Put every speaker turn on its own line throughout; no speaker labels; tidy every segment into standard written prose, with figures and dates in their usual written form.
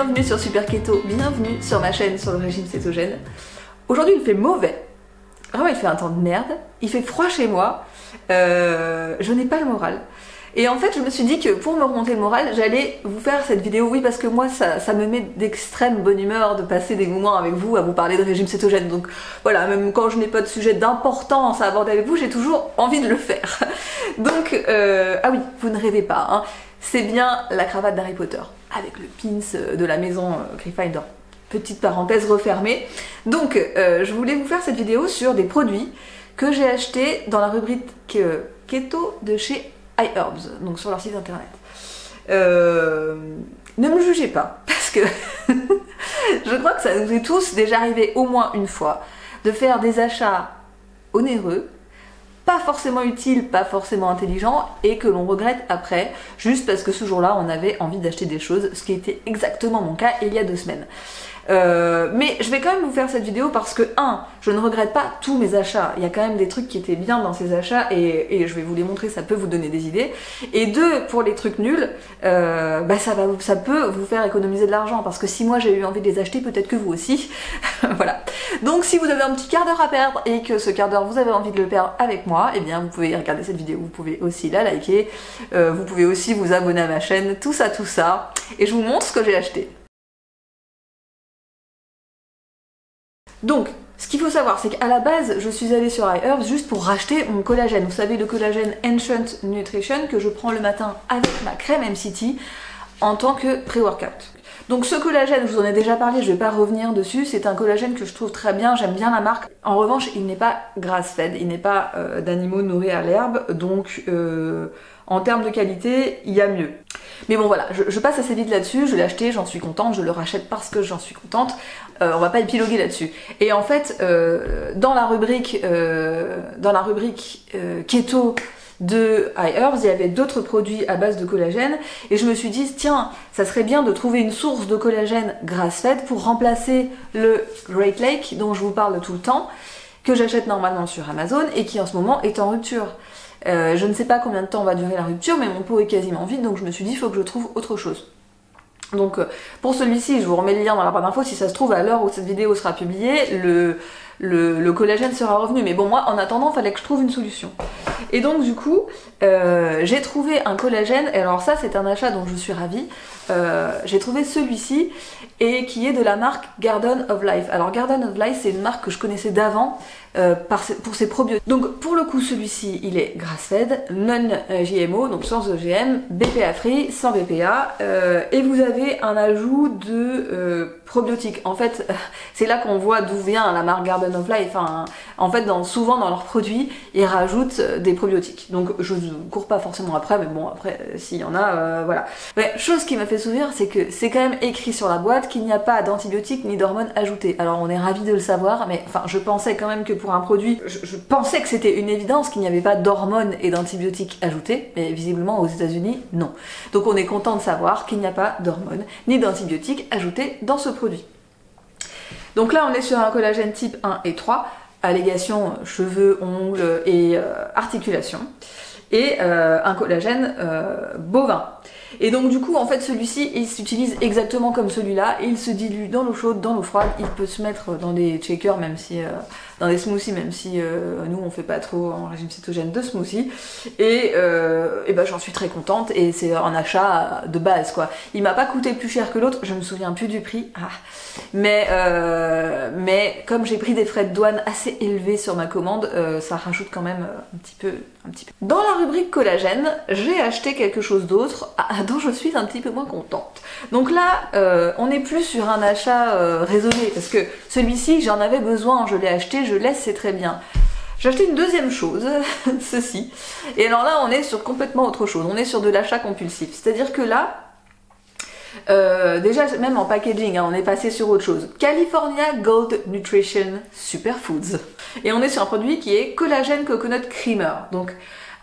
bienvenue sur Super Keto, bienvenue sur ma chaîne sur le régime cétogène. Aujourd'hui il fait mauvais, vraiment il fait un temps de merde, il fait froid chez moi, je n'ai pas le moral. Et en fait je me suis dit que pour me remonter le moral, j'allais vous faire cette vidéo, oui parce que moi ça me met d'extrême bonne humeur de passer des moments avec vous à vous parler de régime cétogène. Donc voilà, même quand je n'ai pas de sujet d'importance à aborder avec vous, j'ai toujours envie de le faire. Donc, ah oui, vous ne rêvez pas, hein. C'est bien la cravate d'Harry Potter, avec le pins de la maison Gryffindor. Petite parenthèse refermée. Donc, je voulais vous faire cette vidéo sur des produits que j'ai achetés dans la rubrique Keto de chez iHerbs, donc sur leur site internet. Ne me jugez pas, parce que je crois que ça nous est tous déjà arrivé au moins une fois de faire des achats onéreux, pas forcément utiles, pas forcément intelligents, et que l'on regrette après, juste parce que ce jour-là, on avait envie d'acheter des choses, ce qui était exactement mon cas il y a 2 semaines. Mais je vais quand même vous faire cette vidéo parce que 1, je ne regrette pas tous mes achats, il y a quand même des trucs qui étaient bien dans ces achats et je vais vous les montrer, ça peut vous donner des idées. Et 2, pour les trucs nuls, bah ça peut vous faire économiser de l'argent parce que si moi j'ai eu envie de les acheter, peut-être que vous aussi. Voilà. Donc si vous avez un petit quart d'heure à perdre et que ce quart d'heure vous avez envie de le perdre avec moi, eh bien vous pouvez regarder cette vidéo, vous pouvez aussi la liker, vous pouvez aussi vous abonner à ma chaîne, tout ça, et je vous montre ce que j'ai acheté. Donc, ce qu'il faut savoir, c'est qu'à la base, je suis allée sur iHerbs juste pour racheter mon collagène. Vous savez, le collagène Ancient Nutrition que je prends le matin avec ma crème MCT en tant que pré-workout. Donc ce collagène, je vous en ai déjà parlé, je ne vais pas revenir dessus, c'est un collagène que je trouve très bien, j'aime bien la marque. En revanche, il n'est pas grass-fed, il n'est pas d'animaux nourris à l'herbe, donc en termes de qualité, il y a mieux. Mais bon voilà, je passe assez vite là-dessus, je l'ai acheté, j'en suis contente, je le rachète parce que j'en suis contente, on va pas épiloguer là-dessus. Et en fait, dans la rubrique Keto de iHerbs, il y avait d'autres produits à base de collagène, et je me suis dit, tiens, ça serait bien de trouver une source de collagène grass-fed pour remplacer le Great Lake, dont je vous parle tout le temps, que j'achète normalement sur Amazon, et qui en ce moment est en rupture. Je ne sais pas combien de temps va durer la rupture, mais mon pot est quasiment vide, donc je me suis dit, il faut que je trouve autre chose. Donc pour celui-ci, je vous remets le lien dans la barre d'infos, si ça se trouve à l'heure où cette vidéo sera publiée, le collagène sera revenu. Mais bon, moi en attendant, il fallait que je trouve une solution. Et donc du coup, j'ai trouvé un collagène, et alors ça c'est un achat dont je suis ravie, j'ai trouvé celui-ci, et qui est de la marque Garden of Life. Alors Garden of Life, c'est une marque que je connaissais d'avant, pour ses probiotiques. Donc pour le coup, celui-ci, il est grass-fed, non-GMO, donc sans OGM, BPA free, sans BPA, et vous avez un ajout de probiotiques. En fait, c'est là qu'on voit d'où vient la marque Garden of Life. Hein. En fait, souvent dans leurs produits, ils rajoutent des probiotiques. Donc je ne cours pas forcément après, mais bon, après, s'il y en a, voilà. Mais chose qui m'a fait sourire, c'est que c'est quand même écrit sur la boîte qu'il n'y a pas d'antibiotiques ni d'hormones ajoutées. Alors on est ravis de le savoir, mais enfin, je pensais quand même que pour un produit, je pensais que c'était une évidence qu'il n'y avait pas d'hormones et d'antibiotiques ajoutés, mais visiblement aux États-Unis, non. Donc on est content de savoir qu'il n'y a pas d'hormones ni d'antibiotiques ajoutés dans ce produit. Donc là, on est sur un collagène type 1 et 3, allégation cheveux, ongles et articulations, et un collagène bovin. Et donc du coup, en fait, celui-ci, il s'utilise exactement comme celui-là, il se dilue dans l'eau chaude, dans l'eau froide, il peut se mettre dans des shakers, même si dans des smoothies, même si nous on fait pas trop en régime cétogène de smoothies, et ben j'en suis très contente, et c'est un achat de base quoi. Il m'a pas coûté plus cher que l'autre, je me souviens plus du prix, mais comme j'ai pris des frais de douane assez élevés sur ma commande, ça rajoute quand même un petit peu. Dans la rubrique collagène, j'ai acheté quelque chose d'autre dont je suis un petit peu moins contente. Donc là, on n'est plus sur un achat raisonné, parce que celui-ci, j'en avais besoin, je l'ai acheté, je laisse, c'est très bien. J'ai acheté une deuxième chose, ceci, et alors là, on est sur complètement autre chose, on est sur de l'achat compulsif. C'est-à-dire que là, déjà même en packaging, hein, on est passé sur autre chose. California Gold Nutrition Superfoods. Et on est sur un produit qui est Collagen Coconut Creamer. Donc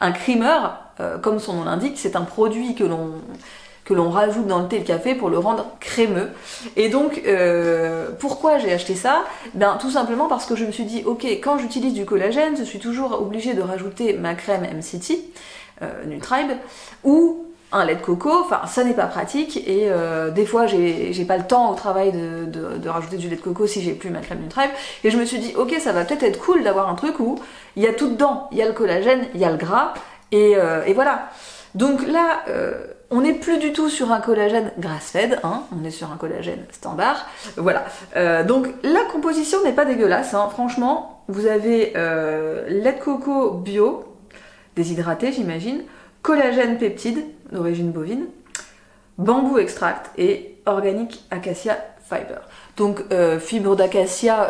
un creamer, comme son nom l'indique, c'est un produit que l'on rajoute dans le thé et le café pour le rendre crémeux. Et donc pourquoi j'ai acheté ça? Ben tout simplement parce que je me suis dit, ok, quand j'utilise du collagène, je suis toujours obligée de rajouter ma crème MCT, Nutribe, ou un lait de coco, enfin ça n'est pas pratique et des fois j'ai pas le temps au travail de rajouter du lait de coco si j'ai plus ma crème Nutribe et je me suis dit ok ça va peut-être être cool d'avoir un truc où il y a tout dedans, il y a le collagène, il y a le gras et voilà. Donc là on n'est plus du tout sur un collagène grass-fed, hein, on est sur un collagène standard, voilà. Donc la composition n'est pas dégueulasse, hein. Franchement vous avez lait de coco bio, déshydraté j'imagine, collagène peptide d'origine bovine, bambou extract et organique acacia fiber. Donc fibre d'acacia,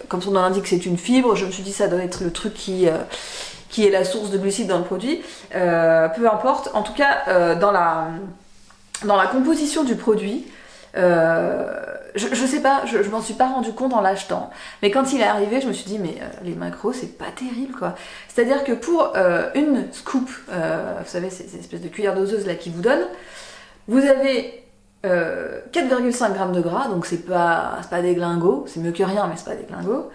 comme son nom l'indique c'est une fibre, je me suis dit ça doit être le truc qui est la source de glucides dans le produit, peu importe, en tout cas dans la composition du produit, je sais pas, je m'en suis pas rendu compte en l'achetant, mais quand il est arrivé je me suis dit mais les macros c'est pas terrible quoi, c'est à dire que pour une scoop, vous savez c'est cette espèce de cuillère doseuse là qui vous donne, vous avez 4,5 g de gras, donc c'est pas des glingos, c'est mieux que rien mais c'est pas des glingos,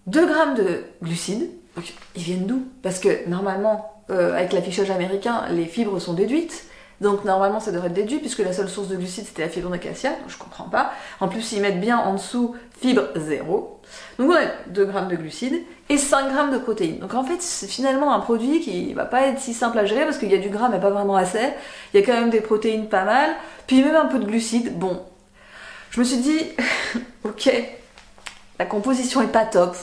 2 g de glucides, donc ils viennent d'où? Parce que normalement avec l'affichage américain les fibres sont déduites. Donc normalement ça devrait être déduit puisque la seule source de glucides c'était la fibre d'acacia, donc je comprends pas. En plus ils mettent bien en dessous fibre 0. Donc on a 2 g de glucides et 5 g de protéines. Donc en fait c'est finalement un produit qui va pas être si simple à gérer parce qu'il y a du gras mais pas vraiment assez. Il y a quand même des protéines pas mal, puis même un peu de glucides. Bon, je me suis dit ok, la composition est pas top,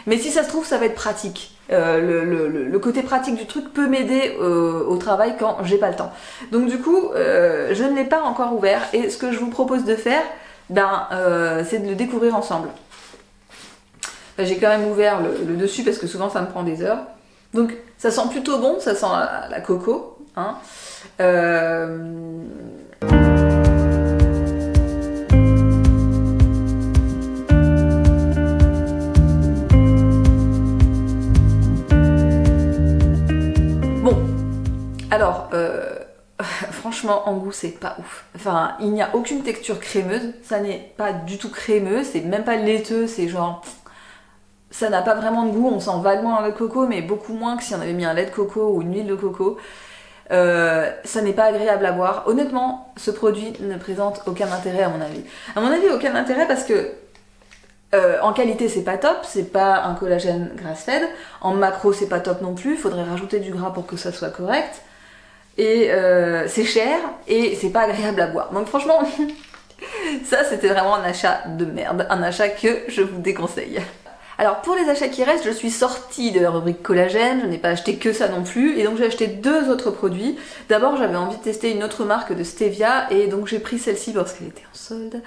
mais si ça se trouve ça va être pratique. Le côté pratique du truc peut m'aider au travail quand j'ai pas le temps. Donc du coup, je ne l'ai pas encore ouvert et ce que je vous propose de faire, c'est de le découvrir ensemble. J'ai quand même ouvert le dessus parce que souvent ça me prend des heures. Donc ça sent plutôt bon, ça sent la coco. Hein. Alors, franchement, en goût, c'est pas ouf. Enfin, il n'y a aucune texture crémeuse, ça n'est pas du tout crémeux, c'est même pas laiteux, c'est genre... Ça n'a pas vraiment de goût, on sent vaguement un lait de coco, mais beaucoup moins que si on avait mis un lait de coco ou une huile de coco. Ça n'est pas agréable à boire. Honnêtement, ce produit ne présente aucun intérêt à mon avis. À mon avis, aucun intérêt parce que en qualité c'est pas top, c'est pas un collagène grass-fed, en macro c'est pas top non plus, il faudrait rajouter du gras pour que ça soit correct. Et c'est cher et c'est pas agréable à boire. Donc franchement, ça c'était vraiment un achat de merde, un achat que je vous déconseille. Alors pour les achats qui restent, je suis sortie de la rubrique collagène, je n'ai pas acheté que ça non plus, et donc j'ai acheté 2 autres produits. D'abord j'avais envie de tester une autre marque de stevia, et donc j'ai pris celle-ci parce qu'elle était en solde,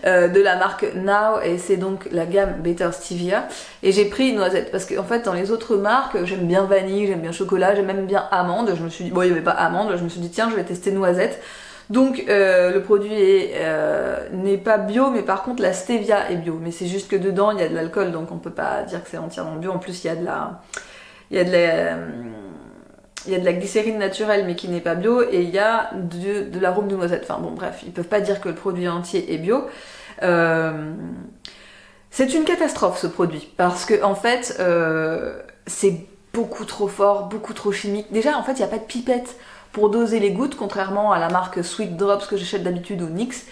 de la marque Now, et c'est donc la gamme Better Stevia. Et j'ai pris noisette, parce qu'en fait dans les autres marques, j'aime bien vanille, j'aime bien chocolat, j'aime même bien amande. Je me suis dit, bon il n'y avait pas amande, je me suis dit tiens je vais tester noisette. Donc le produit n'est pas bio, mais par contre la stevia est bio. Mais c'est juste que dedans il y a de l'alcool, donc on peut pas dire que c'est entièrement bio. En plus il y a de la glycérine naturelle mais qui n'est pas bio, et il y a de l'arôme de noisette. Enfin bon bref, ils peuvent pas dire que le produit entier est bio. C'est une catastrophe ce produit, parce que en fait c'est beaucoup trop fort, beaucoup trop chimique. Déjà en fait il n'y a pas de pipette pour doser les gouttes, contrairement à la marque Sweet Drops que j'achète d'habitude ou NYX.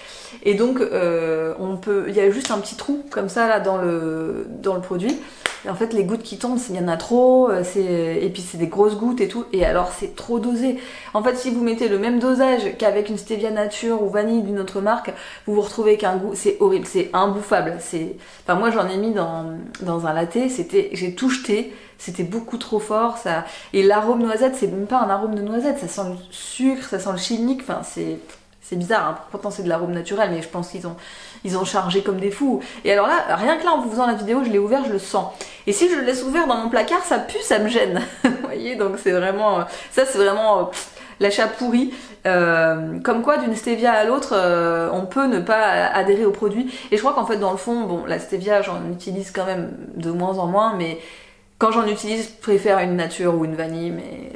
Et donc il y a juste un petit trou comme ça là dans le produit. Et en fait les gouttes qui tombent, il y en a trop, et puis c'est des grosses gouttes et tout, et alors c'est trop dosé. En fait si vous mettez le même dosage qu'avec une stevia nature ou vanille d'une autre marque, vous vous retrouvez qu'un goût, c'est horrible, c'est imbouffable. Enfin moi j'en ai mis dans un latte, j'ai tout jeté. C'était beaucoup trop fort, ça. Et l'arôme noisette, c'est même pas un arôme de noisette, ça sent le sucre, ça sent le chimique, enfin c'est bizarre, hein. Pourtant c'est de l'arôme naturel, mais je pense qu'ils ont chargé comme des fous. Et alors là, rien que là en vous faisant la vidéo, je l'ai ouvert, je le sens. Et si je le laisse ouvert dans mon placard, ça pue, ça me gêne. Vous voyez, donc c'est vraiment... ça c'est vraiment l'achat pourri. Comme quoi d'une stevia à l'autre, on peut ne pas adhérer au produit. Et je crois qu'en fait dans le fond, bon la stevia j'en utilise quand même de moins en moins, mais... Quand j'en utilise, je préfère une nature ou une vanille, mais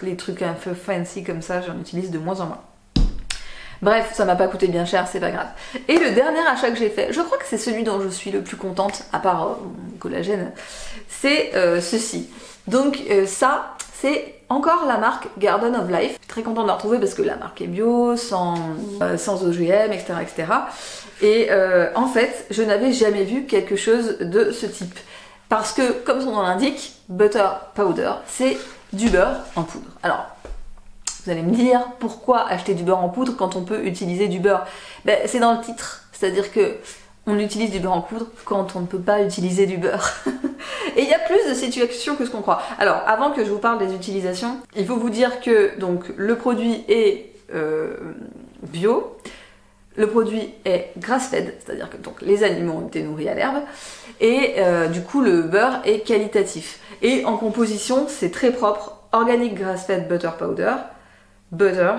les trucs un peu fancy comme ça, j'en utilise de moins en moins. Bref, ça m'a pas coûté bien cher, c'est pas grave. Et le dernier achat que j'ai fait, je crois que c'est celui dont je suis le plus contente, à part mon collagène, c'est ceci. Donc ça, c'est encore la marque Garden of Life. Je suis très contente de la retrouver parce que la marque est bio, sans OGM, etc. etc. Et en fait, je n'avais jamais vu quelque chose de ce type. Parce que, comme son nom l'indique, butter powder, c'est du beurre en poudre. Alors, vous allez me dire, pourquoi acheter du beurre en poudre quand on peut utiliser du beurre? Ben, c'est dans le titre, c'est-à-dire que on utilise du beurre en poudre quand on ne peut pas utiliser du beurre. Et il y a plus de situations que ce qu'on croit. Alors, avant que je vous parle des utilisations, il faut vous dire que donc, le produit est bio, le produit est grass-fed, c'est-à-dire que donc, les animaux ont été nourris à l'herbe, et du coup le beurre est qualitatif. Et en composition, c'est très propre, organic grass-fed butter powder, butter,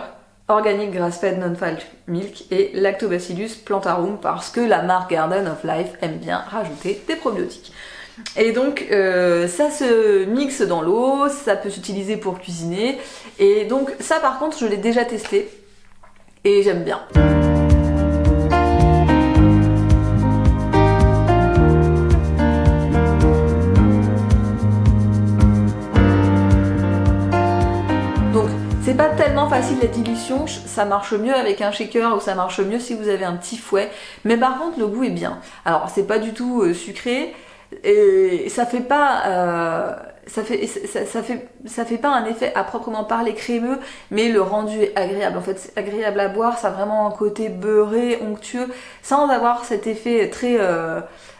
organic grass-fed non-fat milk et lactobacillus plantarum parce que la marque Garden of Life aime bien rajouter des probiotiques. Et donc ça se mixe dans l'eau, ça peut s'utiliser pour cuisiner, et donc ça par contre je l'ai déjà testé et j'aime bien. C'est pas tellement facile la dilution, ça marche mieux avec un shaker ou ça marche mieux si vous avez un petit fouet, mais par contre le goût est bien. Alors c'est pas du tout sucré et ça fait pas ça fait pas un effet à proprement parler crémeux, mais le rendu est agréable. En fait, c'est agréable à boire, ça a vraiment un côté beurré, onctueux, sans avoir cet effet très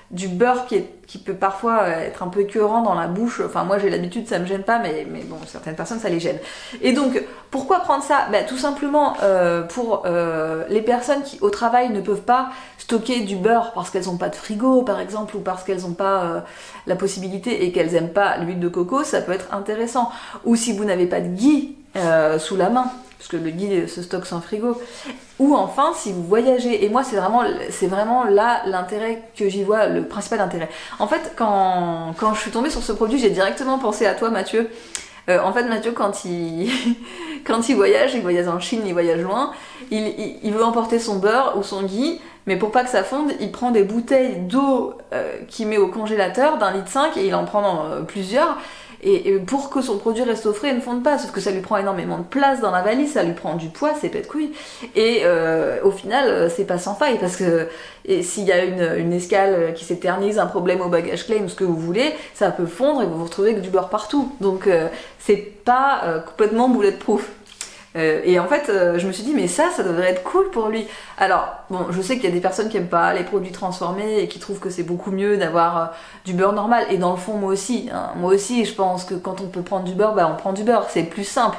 du beurre qui peut parfois être un peu écœurant dans la bouche. Enfin moi j'ai l'habitude, ça me gêne pas, mais bon, certaines personnes ça les gêne. Et donc pourquoi prendre ça? Ben, tout simplement pour les personnes qui au travail ne peuvent pas stocker du beurre parce qu'elles n'ont pas de frigo par exemple, ou parce qu'elles n'ont pas la possibilité et qu'elles n'aiment pas l'huile de coco, ça peut être intéressant. Ou si vous n'avez pas de ghee sous la main, parce que le ghee se stocke sans frigo. Ou enfin, si vous voyagez, et moi c'est vraiment là l'intérêt que j'y vois, le principal intérêt. En fait, quand je suis tombée sur ce produit, j'ai directement pensé à toi, Mathieu. En fait, Mathieu, quand il voyage en Chine, il voyage loin, il veut emporter son beurre ou son ghee, mais pour pas que ça fonde, il prend des bouteilles d'eau qu'il met au congélateur d'1,5 litre et il en prend plusieurs. Et pour que son produit reste au frais et ne fonde pas, sauf que ça lui prend énormément de place dans la valise, ça lui prend du poids, c'est pète couille. Et au final, c'est pas sans faille, parce que s'il y a une escale qui s'éternise, un problème au bagage claim, ce que vous voulez, ça peut fondre et vous vous retrouvez avec du beurre partout. Donc c'est pas complètement bulletproof. Et en fait, je me suis dit, mais ça devrait être cool pour lui. Alors, bon, je sais qu'il y a des personnes qui aiment pas les produits transformés et qui trouvent que c'est beaucoup mieux d'avoir du beurre normal. Et dans le fond, moi aussi, hein, je pense que quand on peut prendre du beurre, bah on prend du beurre, c'est plus simple.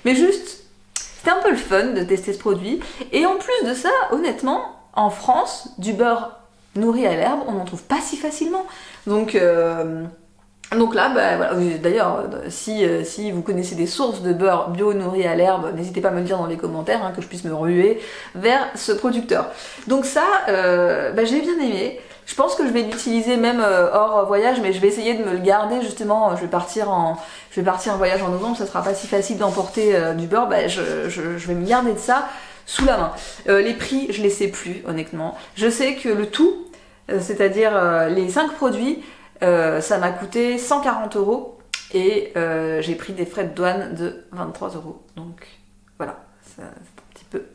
Mais juste, c'était un peu le fun de tester ce produit. Et en plus de ça, honnêtement, en France, du beurre nourri à l'herbe, on n'en trouve pas si facilement. Donc là, bah, voilà. D'ailleurs, si vous connaissez des sources de beurre bio nourri à l'herbe, n'hésitez pas à me le dire dans les commentaires, hein, que je puisse me ruer vers ce producteur. Donc ça, bah, j'ai bien aimé. Je pense que je vais l'utiliser même hors voyage, mais je vais essayer de me le garder justement. Je vais partir en voyage en novembre, ça sera pas si facile d'emporter du beurre. Bah, je vais me garder de ça sous la main. Les prix, je les sais plus, honnêtement. Je sais que le tout, c'est-à-dire les 5 produits, ça m'a coûté 140 € et j'ai pris des frais de douane de 23 €. Donc voilà,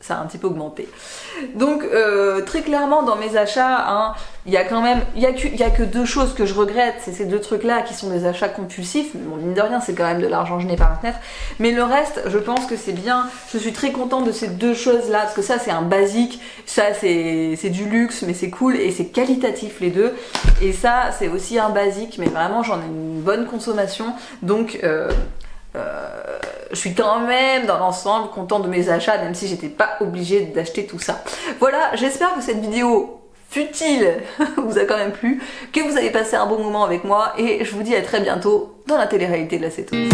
ça a un petit peu augmenté. Donc très clairement dans mes achats, hein, il y a que 2 choses que je regrette, c'est ces 2 trucs là qui sont des achats compulsifs. Bon, mine de rien, c'est quand même de l'argent jeté par la fenêtre, mais le reste, je pense que c'est bien. Je suis très contente de ces 2 choses là, parce que ça c'est un basique, ça c'est du luxe, mais c'est cool et c'est qualitatif les deux. Et ça c'est aussi un basique, mais vraiment j'en ai une bonne consommation, donc je suis quand même dans l'ensemble contente de mes achats, même si j'étais pas obligée d'acheter tout ça. Voilà, j'espère que cette vidéo futile vous a quand même plu, que vous avez passé un bon moment avec moi, et je vous dis à très bientôt dans la télé-réalité de la cétose.